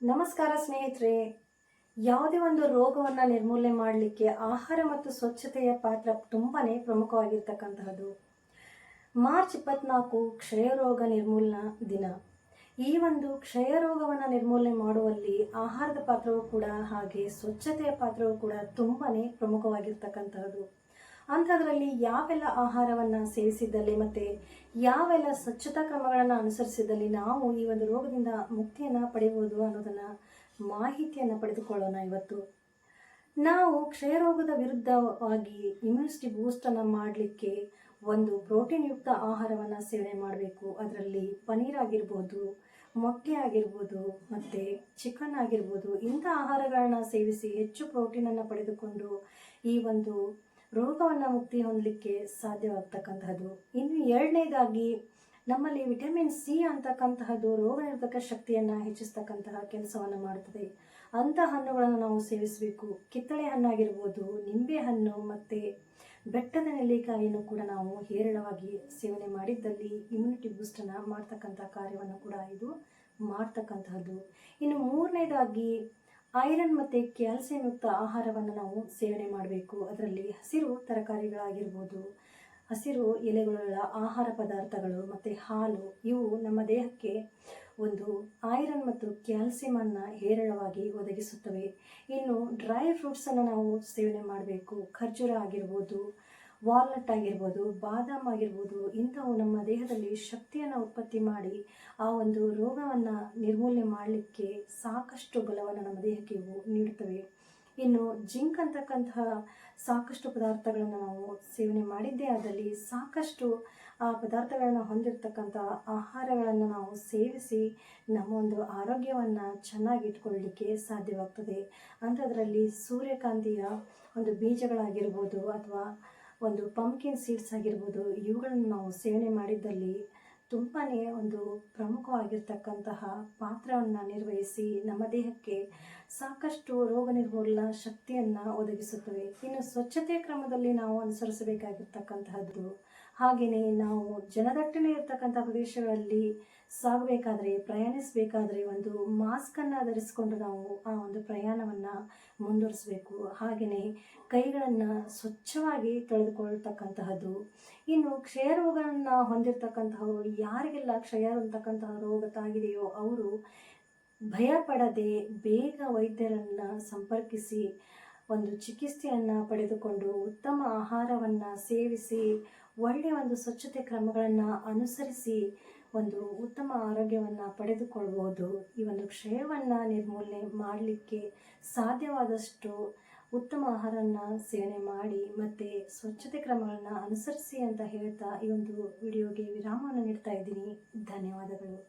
ನಮಸ್ಕಾರ ಸ್ನೇಹಿತರೆ. ಯಾವುದೇ ಒಂದು ರೋಗವನ್ನು ನಿರ್ಮೂಲನೆ ಮಾಡಲಿಕ್ಕೆ ಆಹಾರ ಮತ್ತು ಸ್ವಚ್ಛತೆಯ ಪಾತ್ರ ತುಂಬಾನೇ ಪ್ರಮುಖವಾಗಿರ್ತಕ್ಕಂತಹದ್ದು. ಮಾರ್ಚ್ 24 ಕ್ಷಯರೋಗ ನಿರ್ಮೂಲನಾ ದಿನ. ಈ ಒಂದು ಕ್ಷಯರೋಗವನ್ನು ನಿರ್ಮೂಲನೆ ಮಾಡುವಲ್ಲಿ ಆಹಾರದ ಪಾತ್ರವೂ ಕೂಡ ಹಾಗೆ ಸ್ವಚ್ಛತೆಯ ಪಾತ್ರವೂ ಕೂಡ ತುಂಬಾನೇ ಪ್ರಮುಖವಾಗಿರ್ತಕ್ಕಂತಹದ್ದು. ಅಂಥದ್ರಲ್ಲಿ ಯಾವೆಲ್ಲ ಆಹಾರವನ್ನು ಸೇವಿಸಿದ್ದಲ್ಲಿ ಮತ್ತು ಯಾವೆಲ್ಲ ಸ್ವಚ್ಛತಾ ಕ್ರಮಗಳನ್ನು ಅನುಸರಿಸಿದಲ್ಲಿ ನಾವು ಈ ಒಂದು ರೋಗದಿಂದ ಮುಕ್ತಿಯನ್ನು ಪಡೆಯಬಹುದು ಅನ್ನೋದನ್ನು ಮಾಹಿತಿಯನ್ನು ಪಡೆದುಕೊಳ್ಳೋಣ. ಇವತ್ತು ನಾವು ಕ್ಷಯರೋಗದ ವಿರುದ್ಧವಾಗಿ ಇಮ್ಯುನಿಟಿ ಬೂಸ್ಟನ್ನು ಮಾಡಲಿಕ್ಕೆ ಒಂದು ಪ್ರೋಟೀನ್ ಯುಕ್ತ ಆಹಾರವನ್ನು ಸೇವನೆ ಮಾಡಬೇಕು. ಅದರಲ್ಲಿ ಪನೀರ್ ಆಗಿರ್ಬೋದು, ಮೊಟ್ಟೆ ಆಗಿರ್ಬೋದು, ಮತ್ತು ಚಿಕನ್ ಆಗಿರ್ಬೋದು, ಇಂಥ ಆಹಾರಗಳನ್ನ ಸೇವಿಸಿ ಹೆಚ್ಚು ಪ್ರೋಟೀನನ್ನು ಪಡೆದುಕೊಂಡು ಈ ಒಂದು ರೋಗವನ್ನು ಮುಕ್ತಿ ಹೊಂದಲಿಕ್ಕೆ ಸಾಧ್ಯವಾಗ್ತಕ್ಕಂತಹದ್ದು. ಇನ್ನು ಎರಡನೇದಾಗಿ ನಮ್ಮಲ್ಲಿ ವಿಟಮಿನ್ ಸಿ ಅಂತಕ್ಕಂತಹದ್ದು ರೋಗ ನಿರೋಧಕ ಶಕ್ತಿಯನ್ನು ಹೆಚ್ಚಿಸ್ತಕ್ಕಂತಹ ಕೆಲಸವನ್ನು ಮಾಡುತ್ತದೆ. ಅಂಥ ಹಣ್ಣುಗಳನ್ನು ನಾವು ಸೇವಿಸಬೇಕು. ಕಿತ್ತಳೆ ಹಣ್ಣಾಗಿರ್ಬೋದು, ನಿಂಬೆ ಹಣ್ಣು ಮತ್ತು ಬೆಟ್ಟದ ನೆಲ್ಲಿಕಾಯಿಯನ್ನು ಕೂಡ ನಾವು ಹೇರಳವಾಗಿ ಸೇವನೆ ಮಾಡಿದ್ದಲ್ಲಿ ಇಮ್ಯುನಿಟಿ ಬೂಸ್ಟನ್ನು ಮಾಡ್ತಕ್ಕಂಥ ಕಾರ್ಯವನ್ನು ಕೂಡ ಇದು ಮಾಡ್ತಕ್ಕಂತಹದ್ದು. ಇನ್ನು ಮೂರನೇದಾಗಿ ಐರನ್ ಮತ್ತು ಕ್ಯಾಲ್ಸಿಯಂ ಯುಕ್ತ ಆಹಾರವನ್ನು ನಾವು ಸೇವನೆ ಮಾಡಬೇಕು. ಅದರಲ್ಲಿ ಹಸಿರು ತರಕಾರಿಗಳಾಗಿರ್ಬೋದು, ಹಸಿರು ಎಲೆಗಳುಳ್ಳ ಆಹಾರ ಪದಾರ್ಥಗಳು ಮತ್ತು ಹಾಲು, ಇವು ನಮ್ಮ ದೇಹಕ್ಕೆ ಒಂದು ಐರನ್ ಮತ್ತು ಕ್ಯಾಲ್ಸಿಯಮನ್ನು ಹೇರಳವಾಗಿ ಒದಗಿಸುತ್ತವೆ. ಇನ್ನು ಡ್ರೈ ಫ್ರೂಟ್ಸನ್ನು ನಾವು ಸೇವನೆ ಮಾಡಬೇಕು. ಖರ್ಜೂರ ಆಗಿರ್ಬೋದು, ವಾಲ್ನಟ್ ಆಗಿರ್ಬೋದು, ಬಾದಾಮ್ ಆಗಿರ್ಬೋದು, ಇಂಥವು ನಮ್ಮ ದೇಹದಲ್ಲಿ ಶಕ್ತಿಯನ್ನು ಉತ್ಪತ್ತಿ ಮಾಡಿ ಆ ಒಂದು ರೋಗವನ್ನು ನಿರ್ಮೂಲನೆ ಮಾಡಲಿಕ್ಕೆ ಸಾಕಷ್ಟು ಬಲವನ್ನು ನಮ್ಮ ದೇಹಕ್ಕೆ ಇವು ನೀಡುತ್ತವೆ. ಇನ್ನು ಜಿಂಕ್ ಅಂತಕ್ಕಂತಹ ಸಾಕಷ್ಟು ಪದಾರ್ಥಗಳನ್ನು ನಾವು ಸೇವನೆ ಮಾಡಿದ್ದೇ ಆದಲ್ಲಿ ಸಾಕಷ್ಟು ಆ ಪದಾರ್ಥಗಳನ್ನು ಹೊಂದಿರತಕ್ಕಂಥ ಆಹಾರಗಳನ್ನು ನಾವು ಸೇವಿಸಿ ನಮ್ಮ ಒಂದು ಆರೋಗ್ಯವನ್ನು ಚೆನ್ನಾಗಿ ಇಟ್ಕೊಳ್ಳಲಿಕ್ಕೆ ಸಾಧ್ಯವಾಗ್ತದೆ. ಅಂಥದ್ರಲ್ಲಿ ಸೂರ್ಯಕಾಂತಿಯ ಒಂದು ಬೀಜಗಳಾಗಿರ್ಬೋದು ಅಥವಾ ಒಂದು ಪಂಪ್ಕಿನ್ ಸೀಡ್ಸ್ ಆಗಿರ್ಬೋದು, ಇವುಗಳನ್ನು ನಾವು ಸೇವನೆ ಮಾಡಿದ್ದಲ್ಲಿ ತುಂಬಾ ಒಂದು ಪ್ರಮುಖವಾಗಿರ್ತಕ್ಕಂತಹ ಪಾತ್ರವನ್ನು ನಿರ್ವಹಿಸಿ ನಮ್ಮ ದೇಹಕ್ಕೆ ಸಾಕಷ್ಟು ರೋಗ ನಿರ್ಮೂಲನಾ ಶಕ್ತಿಯನ್ನು ಒದಗಿಸುತ್ತವೆ. ಇನ್ನು ಸ್ವಚ್ಛತೆ ಕ್ರಮದಲ್ಲಿ ನಾವು ಅನುಸರಿಸಬೇಕಾಗಿರ್ತಕ್ಕಂತಹದ್ದು, ಹಾಗೆಯೇ ನಾವು ಜನದಟ್ಟಣೆ ಇರ್ತಕ್ಕಂಥ ಪ್ರದೇಶಗಳಲ್ಲಿ ಸಾಗಬೇಕಾದ್ರೆ, ಪ್ರಯಾಣಿಸಬೇಕಾದ್ರೆ ಒಂದು ಮಾಸ್ಕನ್ನು ಧರಿಸಿಕೊಂಡು ನಾವು ಆ ಒಂದು ಪ್ರಯಾಣವನ್ನು ಮುಂದುವರಿಸಬೇಕು. ಹಾಗೆಯೇ ಕೈಗಳನ್ನು ಸ್ವಚ್ಛವಾಗಿ ತೊಳೆದುಕೊಳ್ತಕ್ಕಂತಹದ್ದು. ಇನ್ನು ಕ್ಷಯರೋಗವನ್ನು ಹೊಂದಿರತಕ್ಕಂತಹವರು, ಯಾರಿಗೆಲ್ಲ ಕ್ಷಯ ಅಂತಕ್ಕಂತಹ ರೋಗ ತಾಗಿದೆಯೋ ಅವರು ಭಯಪಡದೆ ಬೇಗ ವೈದ್ಯರನ್ನು ಸಂಪರ್ಕಿಸಿ ಒಂದು ಚಿಕಿತ್ಸೆಯನ್ನು ಪಡೆದುಕೊಂಡು ಉತ್ತಮ ಆಹಾರವನ್ನು ಸೇವಿಸಿ ಒಳ್ಳೆಯ ಒಂದು ಸ್ವಚ್ಛತೆ ಕ್ರಮಗಳನ್ನು ಅನುಸರಿಸಿ ಒಂದು ಉತ್ತಮ ಆರೋಗ್ಯವನ್ನು ಪಡೆದುಕೊಳ್ಬೋದು. ಈ ಒಂದು ಕ್ಷಯವನ್ನು ನಿರ್ಮೂಲನೆ ಮಾಡಲಿಕ್ಕೆ ಸಾಧ್ಯವಾದಷ್ಟು ಉತ್ತಮ ಆಹಾರವನ್ನು ಸೇವನೆ ಮಾಡಿ ಮತ್ತು ಸ್ವಚ್ಛತೆ ಕ್ರಮಗಳನ್ನು ಅನುಸರಿಸಿ ಅಂತ ಹೇಳ್ತಾ ಈ ಒಂದು ವಿಡಿಯೋಗೆ ವಿರಾಮವನ್ನು ನೀಡ್ತಾ ಇದ್ದೀನಿ. ಧನ್ಯವಾದಗಳು.